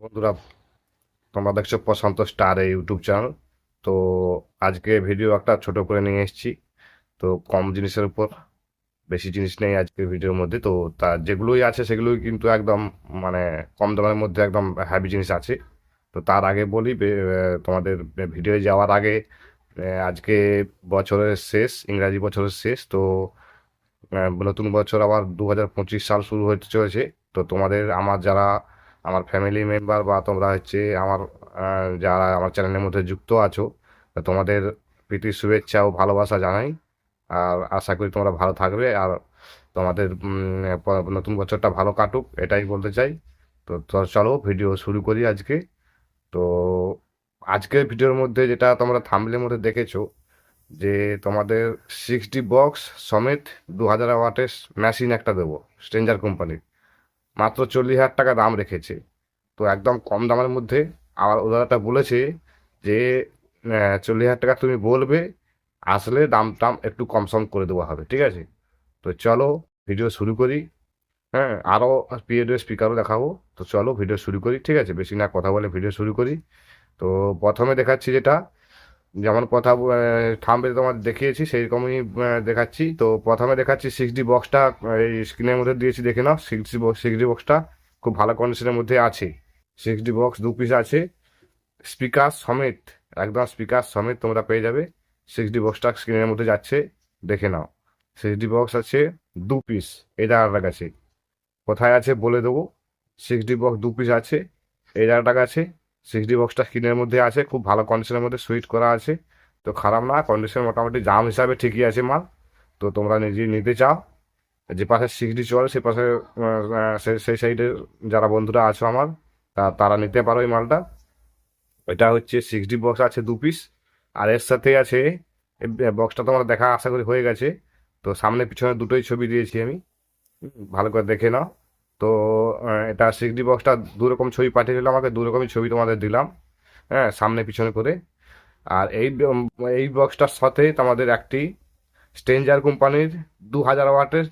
বন্ধুরা, তোমরা দেখছো প্রশান্ত স্টার এই ইউটিউব চ্যানেল। তো আজকে ভিডিও একটা ছোট করে নিয়ে এসেছি। তো কম জিনিসের উপর, বেশি জিনিস নেই আজকের ভিডিওর মধ্যে। তো তা যেগুলোই আছে সেগুলোই কিন্তু একদম মানে কম দামের মধ্যে একদম হ্যাভি জিনিস আছে। তো তার আগে বলি তোমাদের ভিডিও যাওয়ার আগে, আজকে বছরের শেষ, ইংরাজি বছরের শেষ। তো নতুন বছর আবার 2025 সাল শুরু হতে চলেছে। তো তোমাদের আমার যারা আমার ফ্যামিলি মেম্বার বা তোমরা হচ্ছে আমার যারা আমার চ্যানেলের মধ্যে যুক্ত আছো, তো তোমাদের প্রীতি শুভেচ্ছা ও ভালোবাসা জানাই। আর আশা করি তোমরা ভালো থাকবে, আর তোমাদের নতুন বছরটা ভালো কাটুক, এটাই বলতে চাই। তো চলো ভিডিও শুরু করি আজকে। তো আজকের ভিডিওর মধ্যে যেটা তোমরা থাম্বনেলের মধ্যে দেখেছো, যে তোমাদের 60 বক্স সমেত 2000 ওয়াটের মেশিন একটা দেবো, স্ট্রেঞ্জার কোম্পানির। মাত্র 40,000 টাকা দাম রেখেছে। তো একদম কম দামের মধ্যে। আর ওনারা বলেছে যে 40,000 টাকা তুমি বলবে, আসলে দাম টাম একটু কম সম করে দেওয়া হবে, ঠিক আছে? তো চলো ভিডিও শুরু করি। হ্যাঁ, আরও পিএডিও স্পিকারও দেখাবো। তো চলো ভিডিও শুরু করি, ঠিক আছে? বেশি না কথা বলে ভিডিও শুরু করি। তো প্রথমে দেখাচ্ছি যেটা, যেমন কথা থাম্বনেলে তোমার দেখিয়েছি সেই রকমই দেখাচ্ছি। তো প্রথমে দেখাচ্ছি 60 বক্সটা। এই স্ক্রিনের মধ্যে দিয়েছি, দেখে নাও। 60 বক্সটা খুব ভালো কন্ডিশনের মধ্যে আছে। 60 বক্স 2 পিস আছে, স্পিকার সমেত, একদম স্পিকার সমেত তোমরা পেয়ে যাবে। 60 বক্সটা স্ক্রিনের মধ্যে যাচ্ছে, দেখে নাও। 60 বক্স আছে 2 পিস। এই জায়গাটার কাছে কোথায় আছে বলে দেবো। 60 বক্স 2 পিস আছে এই জায়গাটার কাছে। 60 বক্সটা স্ক্রিনের মধ্যে আছে, খুব ভালো কন্ডিশনের মধ্যে সুইট করা আছে। তো খারাপ না, কন্ডিশন মোটামুটি দাম হিসাবে ঠিকই আছে মাল। তো তোমরা নিজে নিতে চাও, যে পাশে 60 চলে সে পাশে সেই সাইডে যারা বন্ধুরা আছো আমার, তারা নিতে পারো এই মালটা। এটা হচ্ছে 60 বক্স আছে 2 পিস। আর এর সাথে আছে, বক্সটা তোমার দেখা আশা করি হয়ে গেছে। তো সামনে পিছনে দুটোই ছবি দিয়েছি আমি, ভালো করে দেখে নাও। তো এটা 60 বক্সটা দু রকম ছবি পাঠিয়ে দিলাম, আমাকে দু রকমই ছবি তোমাদের দিলাম, হ্যাঁ, সামনে পিছনে করে। আর এই বক্সটার সাথে তোমাদের একটি স্ট্রেঞ্জার কোম্পানির 2000 ওয়াটের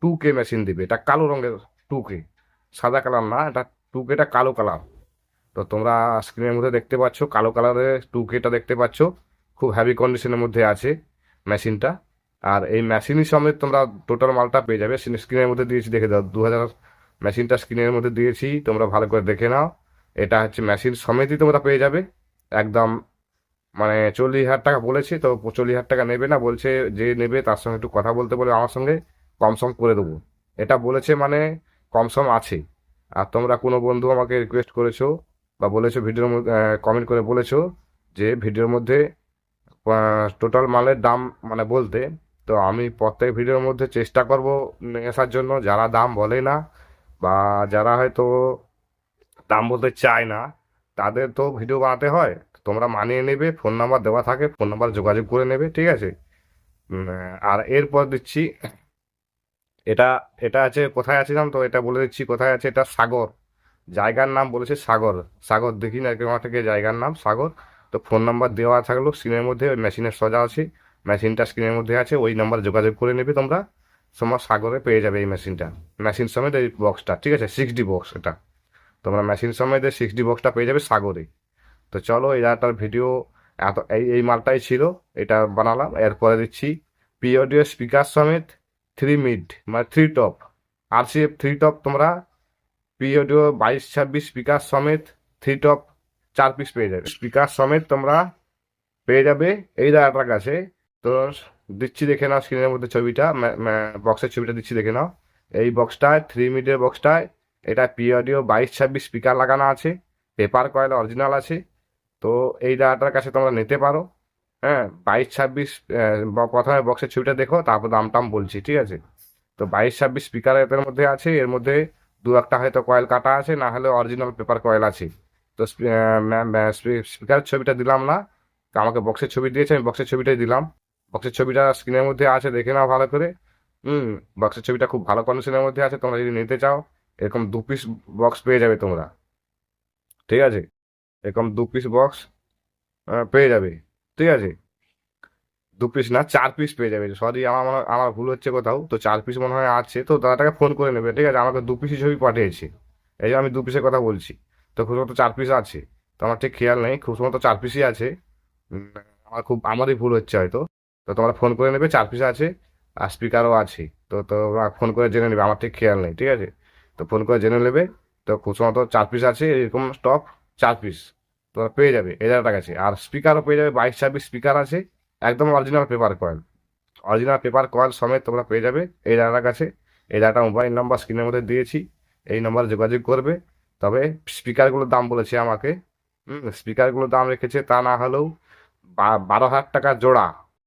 2K মেশিন দিবে। এটা কালো রঙের 2K, সাদা কালার না, এটা 2Kটা কালো কালার। তো তোমরা স্ক্রিনের মধ্যে দেখতে পাচ্ছ কালো কালারের 2Kটা দেখতে পাচ্ছ, খুব হ্যাভি কন্ডিশনের মধ্যে আছে মেশিনটা। আর এই মেশিনই সমেত তোমরা টোটাল মালটা পেয়ে যাবে। স্ক্রিনের মধ্যে দিয়েছি, দেখে দাও। 2000 মেশিনটা স্ক্রিনের মধ্যে দিয়েছি, তোমরা ভালো করে দেখে নাও। এটা হচ্ছে মেশিন সমেতই তোমরা পেয়ে যাবে একদম। মানে 40,000 টাকা বলেছি, তো 40,000 টাকা নেবে না বলছে। যে নেবে তার সঙ্গে একটু কথা বলতে বলে আমার সঙ্গে, কম সম করে দেবো। এটা বলেছে মানে কম সম আছে। আর তোমরা কোনো বন্ধু আমাকে রিকোয়েস্ট করেছো বা বলেছো ভিডিওর মধ্যে, কমেন্ট করে বলেছো যে ভিডিওর মধ্যে টোটাল মালের দাম মানে বলতে। তো আমি প্রত্যেক ভিডিওর মধ্যে চেষ্টা করব নিয়ে আসার জন্য। যারা দাম বলে না বা যারা হয়তো দাম বলতে চায় না, তাদের তো ভিডিও বানাতে হয়। তোমরা মানিয়ে নেবে, ফোন নাম্বার দেওয়া থাকে, ফোন নাম্বার যোগাযোগ করে নেবে, ঠিক আছে? আর এরপর দিচ্ছি এটা। এটা আছে কোথায় আছিলাম, তো এটা বলে দিচ্ছি কোথায় আছে। এটা সাগর, জায়গার নাম বলেছে সাগর। সাগর দেখি না কেমন থেকে, জায়গার নাম সাগর। তো ফোন নাম্বার দেওয়া থাকলো স্ক্রিনের মধ্যে, ওই মেশিনের সোজা আছে। মেশিনটা স্ক্রিনের মধ্যে আছে, ওই নাম্বার যোগাযোগ করে নেবে তোমরা। তোমার সাগরে পেয়ে যাবে এই মেশিনটা, মেশিন সমেত এই বক্সটা, ঠিক আছে? 60 বক্স এটা তোমরা মেশিন সমেত 60 বক্সটা পেয়ে যাবে সাগরে। তো চলো এই জায়গাটার ভিডিও এত, এই মালটাই ছিল, এটা বানালাম। এরপরে দিচ্ছি পিওডিও স্পিকার সমেত 3 মিড, মানে 3 টপ, RCF 3 টপ। তোমরা পিওডিও 22-26 স্পিকার সমেত 3 টপ 4 পিস পেয়ে যাবে। স্পিকার সমেত তোমরা পেয়ে যাবে এই জায়গাটার কাছে। তো দিচ্ছি, দেখে নাও স্ক্রিনের মধ্যে ছবিটা, বক্সের ছবিটা দিচ্ছি, দেখে নাও। এই বক্সটায় 3 মিডের বক্সটায় এটা পিওডিও 22-26 স্পিকার লাগানো আছে, পেপার কয়েল অরিজিনাল আছে। তো এই জায়গাটার কাছে তোমরা নিতে পারো। হ্যাঁ, 22-26, প্রথমে বক্সের ছবিটা দেখো, তারপর দাম টাম বলছি, ঠিক আছে? তো 22-26 স্পিকার এর মধ্যে আছে। এর মধ্যে দু একটা হয়তো কয়েল কাটা আছে, না হলে অরিজিনাল পেপার কয়েল আছে। তো স্পিকারের ছবিটা দিলাম না, তো আমাকে বক্সের ছবি দিয়েছে, আমি বক্সের ছবিটাই দিলাম। বক্সের ছবিটা স্ক্রিনের মধ্যে আছে, দেখে নাও ভালো করে। হুম, বক্সের ছবিটা খুব ভালো কন্ডিশনের মধ্যে আছে। তোমরা যদি নিতে চাও, এরকম 2 পিস বক্স পেয়ে যাবে তোমরা, ঠিক আছে? এরকম 2 পিস বক্স পেয়ে যাবে, ঠিক আছে? 2 পিস না, 4 পিস পেয়ে যাবে। সরি, আমার ভুল হচ্ছে কোথাও। তো 4 পিস মনে হয় আছে, তো দাদাটাকে ফোন করে নেবে, ঠিক আছে? আমাকে 2 পিসই ছবি পাঠিয়েছে, এই যে আমি 2 পিসের কথা বলছি। তো খুব সম্ভবত 4 পিস আছে, তো আমার ঠিক খেয়াল নেই, খুব সম্ভবত 4 পিসই আছে। উম, আমারই ভুল হচ্ছে হয়তো। তো তোমরা ফোন করে নেবে, 4 পিস আছে, আর স্পিকারও আছে। তো তোমরা ফোন করে জেনে নেবে, আমার ঠিক খেয়াল নেই, ঠিক আছে। তো ফোন করে জেনে নেবে। তো খুব সম্ভবত 4 পিস আছে এরকম স্টক, 4 পিস তোমরা পেয়ে যাবে এই দাদাটার কাছে। আর স্পিকারও পেয়ে যাবে, 22-26 স্পিকার আছে, একদম original paper coil. Original paper coil সমেত তোমরা পেয়ে যাবে এই দাদার কাছে। এই দাদাটা মোবাইল নাম্বার স্ক্রিনের মধ্যে দিয়েছি, এই নম্বরে যোগাযোগ করবে। তবে স্পিকারগুলোর দাম বলেছে আমাকে, স্পিকারগুলোর দাম রেখেছে তা না হলেও 12,000 টাকা জোড়া,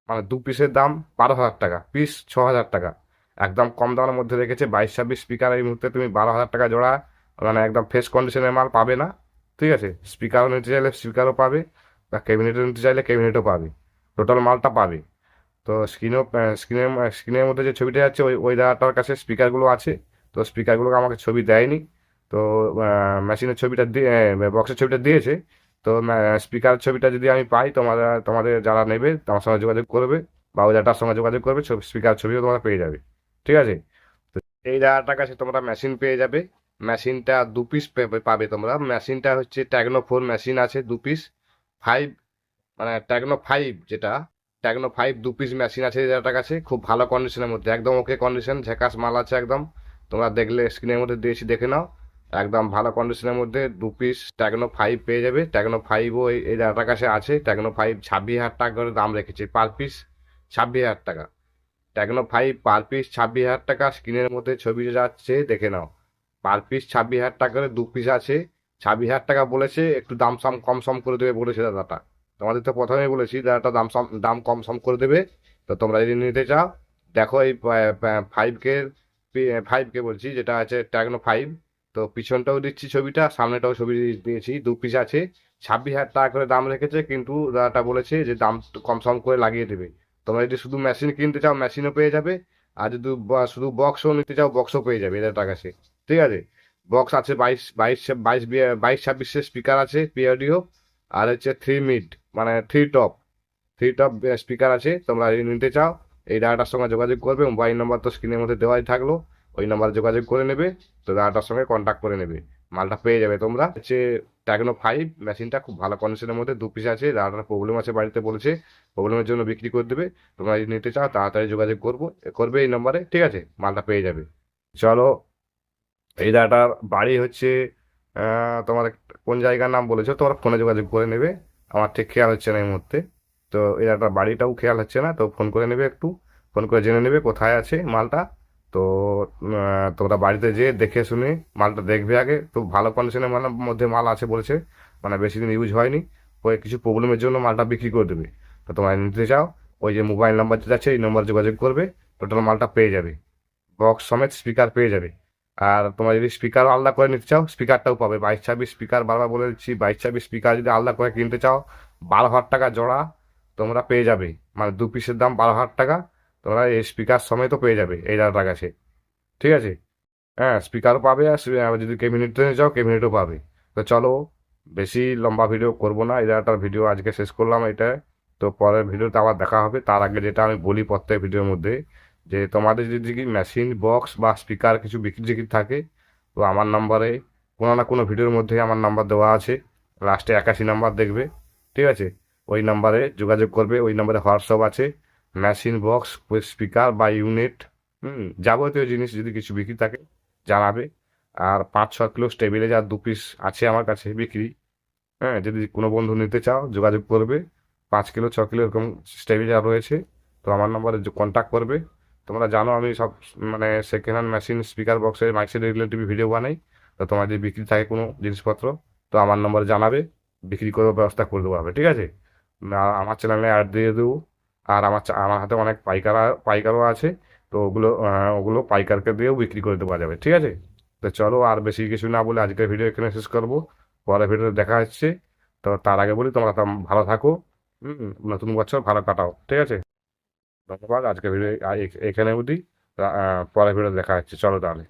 মানে 2 পিসের দাম 12,000 টাকা, পিস 6,000 টাকা। একদম কম দামের মধ্যে রেখেছে। 22-26 স্পিকার এই মুহূর্তে তুমি 12,000 টাকা জোড়া, মানে একদম ফ্রেশ কন্ডিশনের মাল পাবে না, ঠিক আছে। স্পিকারও নিতে চাইলে স্পিকারও পাবে, বা ক্যাবিনেটও নিতে চাইলে ক্যাবিনেটও পাবে, টোটাল মালটা পাবে। তো স্ক্রিনের মধ্যে যে ছবিটা যাচ্ছে ওই দাদাটার কাছে স্পিকারগুলো আছে। তো স্পিকারগুলোকে আমাকে ছবি দেয়নি, তো মেশিনের ছবিটা দিয়ে, বক্সের ছবিটা দিয়েছে। তো স্পিকার ছবিটা যদি আমি পাই, তোমাদের যারা নেবে আমার সঙ্গে যোগাযোগ করবে, বা ওই দাদাটার সঙ্গে যোগাযোগ করবে, স্পিকার ছবিও তোমরা পেয়ে যাবে, ঠিক আছে। তো এই দাদাটার কাছে তোমরা মেশিন পেয়ে যাবে। মেশিনটা 2 পিস পাবে তোমরা। মেশিনটা হচ্ছে টেকনো 4 মেশিন আছে 2 পিস, 5, মানে টেকনো 5 যেটা, টেকনো 5 2 পিস মেশিন আছে যেটার কাছে, খুব ভালো কন্ডিশনের মধ্যে, একদম ওকে কন্ডিশন, ঝাকাস মাল আছে একদম। তোমরা দেখলে স্ক্রিনের মধ্যে দিয়েছি, দেখে নাও। একদম ভালো কন্ডিশনের মধ্যে 2 পিস টেকনো 5 পেয়ে যাবে। টেকনো 5ও এই দাদাটার কাছে আছে। টেকনো 5 26,000 টাকা করে দাম রেখেছে পার পিস, 26,000 টাকা। টেকনো 5 পার পিস 26,000 টাকা, স্ক্রিনের মধ্যে ছবি যাচ্ছে দেখে নাও। পার পিস 26,000 টাকা করে 2 পিস আছে। 26,000 টাকা বলেছে, একটু দাম সাম কম সম করে দেবে বলেছে দাদাটা। তোমাদের তো প্রথমেই বলেছি দাদাটা দাম কম সম করে দেবে। তো তোমরা যদি নিতে চাও, দেখো এই 5K বলছি, যেটা আছে টেকনো 5। তো পিছনটাও দিচ্ছি ছবিটা, সামনেটাও ছবি দিয়েছি, 2 পিস আছে। 26,000 টাকা করে দাম রেখেছে, কিন্তু দাদাটা বলেছে যে দাম কম সম করে লাগিয়ে দেবে। তোমরা যদি শুধু মেশিন কিনতে চাও মেশিনও পেয়ে যাবে, আর যদি শুধু বক্সও নিতে চাও বক্সও পেয়ে যাবে এদের কাছে, ঠিক আছে। বক্স আছে 22-26 স্পিকার আছে পিওডিও, আর হচ্ছে 3 মিড, মানে 3 টপ স্পিকার আছে। তোমরা যদি নিতে চাও এই দাদাটার সঙ্গে যোগাযোগ করবে, মোবাইল নাম্বার তো স্ক্রিনের মধ্যে দেওয়াই থাকলো, ওই নাম্বারে যোগাযোগ করে নেবে। তো দাদাটার সঙ্গে কন্ট্যাক্ট করে নেবে, মালটা পেয়ে যাবে তোমরা। হচ্ছে টেকনো 5 মেশিনটা খুব ভালো কন্ডিশনের মধ্যে 2 পিস আছে। দাদাটার প্রবলেম আছে বাড়িতে বলেছে, প্রবলেমের জন্য বিক্রি করে দেবে। তোমরা যদি নিতে চাও তাড়াতাড়ি যোগাযোগ করবে এই নম্বরে, ঠিক আছে, মালটা পেয়ে যাবে। চলো, এই দাদাটার বাড়ি হচ্ছে তোমার কোন জায়গার নাম বলেছো, তোমরা ফোনে যোগাযোগ করে নেবে, আমার ঠিক খেয়াল হচ্ছে না এই মুহূর্তে। তো এই দাদাটার বাড়িটাও খেয়াল হচ্ছে না, তো ফোন করে নেবে একটু, ফোন করে জেনে নেবে কোথায় আছে মালটা। তো তোমরা বাড়িতে যেয়ে দেখে শুনে মালটা দেখবে আগে, খুব ভালো কন্ডিশনের মালের মধ্যে মাল আছে বলেছে, মানে বেশি দিন ইউজ হয়নি। ওই কিছু প্রবলেমের জন্য মালটা বিক্রি করে দেবে। তো তোমরা নিতে চাও, ওই যে মোবাইল নাম্বার যেটা আছে এই নম্বর যোগাযোগ করবে, টোটাল মালটা পেয়ে যাবে, বক্স সমেত স্পিকার পেয়ে যাবে। আর তোমরা যদি স্পিকার আলাদা করে নিতে চাও স্পিকারটাও পাবে। 22-26 স্পিকার, বারবার বলে দিচ্ছি, 22-26 স্পিকার যদি আলাদা করে কিনতে চাও 12,000 টাকা জোড়া তোমরা পেয়ে যাবে, মানে 2 পিসের দাম 12,000 টাকা। তোমরা এই স্পিকার সমেতও পেয়ে যাবে এই দাদাটার কাছে, ঠিক আছে। হ্যাঁ, স্পিকারও পাবে, আর আবার যদি ক্যাবিনেট নিতে চাও ক্যাবিনেটও পাবে। তো চলো, বেশি লম্বা ভিডিও করব না, এই দাদাটার ভিডিও আজকে শেষ করলাম এটা। তো পরের ভিডিওতে আবার দেখা হবে। তার আগে যেটা আমি বলি প্রত্যেক ভিডিওর মধ্যে, যে তোমাদের যদি কি মেশিন বক্স বা স্পিকার কিছু বিক্রি টিক্রি থাকে, তো আমার নাম্বারে কোনো না কোনো ভিডিওর মধ্যে আমার নাম্বার দেওয়া আছে, লাস্টে 81 নাম্বার দেখবে, ঠিক আছে। ওই নাম্বারে যোগাযোগ করবে, ওই নাম্বারে হোয়াটসঅ্যাপ আছে। মেশিন বক্স স্পিকার বা ইউনিট, যাবতীয় জিনিস যদি কিছু বিক্রি থাকে জানাবে। আর 5-6 কিলো স্টেবিলাইজার 2 পিস আছে আমার কাছে বিক্রি। হ্যাঁ, যদি কোনো বন্ধু নিতে চাও যোগাযোগ করবে। 5 কিলো 6 কিলো এরকম স্টেবিলাইজার রয়েছে, তো আমার নাম্বারে কন্ট্যাক্ট করবে। তোমরা জানো আমি সব, মানে সেকেন্ড হ্যান্ড মেশিন স্পিকার বক্সের মাইক্সের রিলেটিভ ভিডিও বানাই। তো তোমার যদি বিক্রি থাকে কোনো জিনিসপত্র, তো আমার নাম্বারে জানাবে, বিক্রি করার ব্যবস্থা করে দেবো হবে, ঠিক আছে। আমার চ্যানেলে অ্যাড দিয়ে দেবো। আর আমার হাতে অনেক পাইকারও আছে, তো ওগুলো পাইকারকে দিয়েও বিক্রি করে দেওয়া যাবে, ঠিক আছে। তো চলো, আর বেশি কিছু না বলে আজকের ভিডিও এখানে শেষ করবো, পরের ভিডিওতে দেখা হচ্ছে। তো তার আগে বলি তোমরা তো ভালো থাকো, নতুন বছর ভালো কাটাও, ঠিক আছে। ধন্যবাদ, আজকের ভিডিও এখানে অবধি। পরের ভিডিও দেখা হচ্ছে, চলো তাহলে।